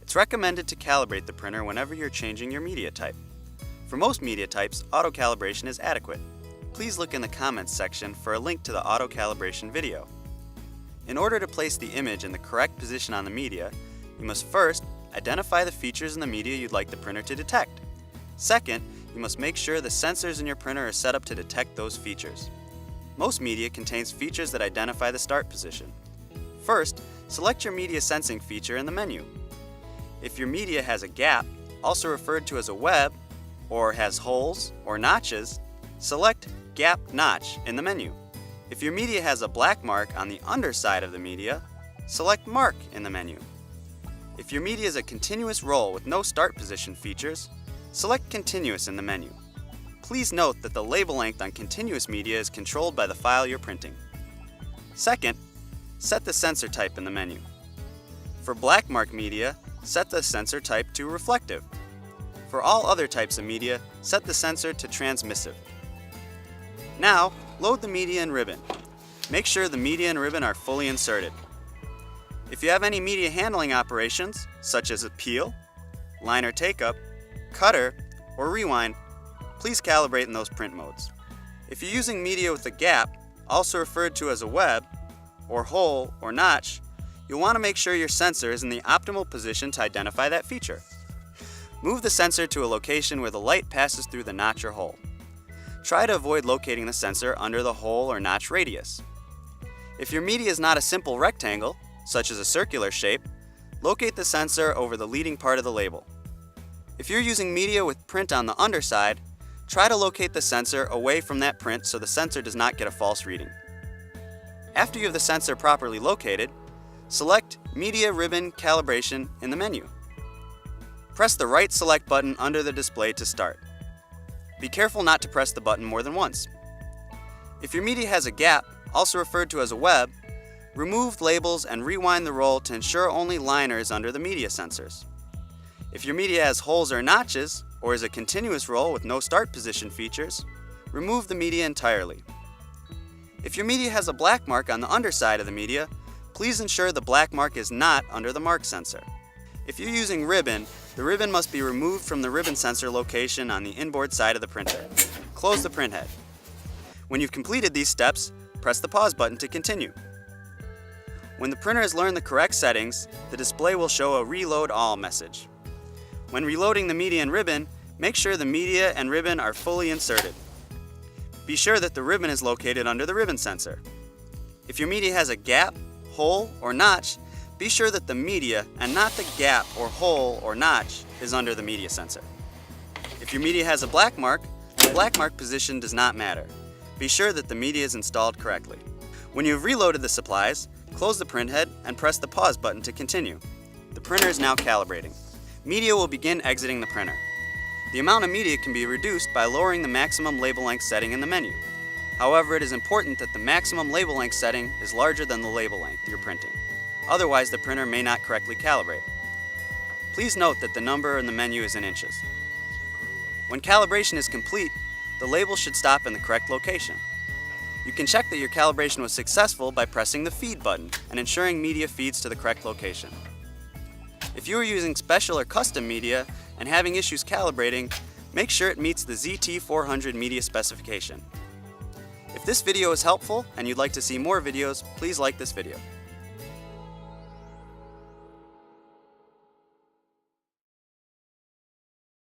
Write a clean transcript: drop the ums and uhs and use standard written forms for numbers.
It's recommended to calibrate the printer whenever you're changing your media type. For most media types, auto-calibration is adequate. Please look in the comments section for a link to the auto-calibration video. In order to place the image in the correct position on the media, you must first identify the features in the media you'd like the printer to detect. Second, you must make sure the sensors in your printer are set up to detect those features. Most media contains features that identify the start position. First, select your media sensing feature in the menu. If your media has a gap, also referred to as a web, or has holes or notches, select Gap Notch in the menu. If your media has a black mark on the underside of the media, select Mark in the menu. If your media is a continuous roll with no start position features, select Continuous in the menu. Please note that the label length on continuous media is controlled by the file you're printing. Second, set the sensor type in the menu. For black mark media, set the sensor type to reflective. For all other types of media, set the sensor to transmissive. Now, load the media and ribbon. Make sure the media and ribbon are fully inserted. If you have any media handling operations, such as a peel, liner take-up, cutter, or rewind, please calibrate in those print modes. If you're using media with a gap, also referred to as a web, or hole, or notch, you'll want to make sure your sensor is in the optimal position to identify that feature. Move the sensor to a location where the light passes through the notch or hole. Try to avoid locating the sensor under the hole or notch radius. If your media is not a simple rectangle, such as a circular shape, locate the sensor over the leading part of the label. If you're using media with print on the underside, try to locate the sensor away from that print so the sensor does not get a false reading. After you have the sensor properly located, select Media Ribbon Calibration in the menu. Press the right select button under the display to start. Be careful not to press the button more than once. If your media has a gap, also referred to as a web, remove labels and rewind the roll to ensure only liner is under the media sensors. If your media has holes or notches, or is a continuous roll with no start position features, remove the media entirely. If your media has a black mark on the underside of the media, please ensure the black mark is not under the mark sensor. If you're using ribbon, the ribbon must be removed from the ribbon sensor location on the inboard side of the printer. Close the printhead. When you've completed these steps, press the pause button to continue. When the printer has learned the correct settings, the display will show a Reload All message. When reloading the media and ribbon, make sure the media and ribbon are fully inserted. Be sure that the ribbon is located under the ribbon sensor. If your media has a gap, hole, or notch, be sure that the media and not the gap or hole or notch is under the media sensor. If your media has a black mark, the black mark position does not matter. Be sure that the media is installed correctly. When you have reloaded the supplies, close the printhead and press the pause button to continue. The printer is now calibrating. Media will begin exiting the printer. The amount of media can be reduced by lowering the maximum label length setting in the menu. However, it is important that the maximum label length setting is larger than the label length you're printing. Otherwise, the printer may not correctly calibrate. Please note that the number in the menu is in inches. When calibration is complete, the label should stop in the correct location. You can check that your calibration was successful by pressing the Feed button and ensuring media feeds to the correct location. If you are using special or custom media and having issues calibrating, make sure it meets the ZT400 media specification. If this video is helpful and you'd like to see more videos, please like this video.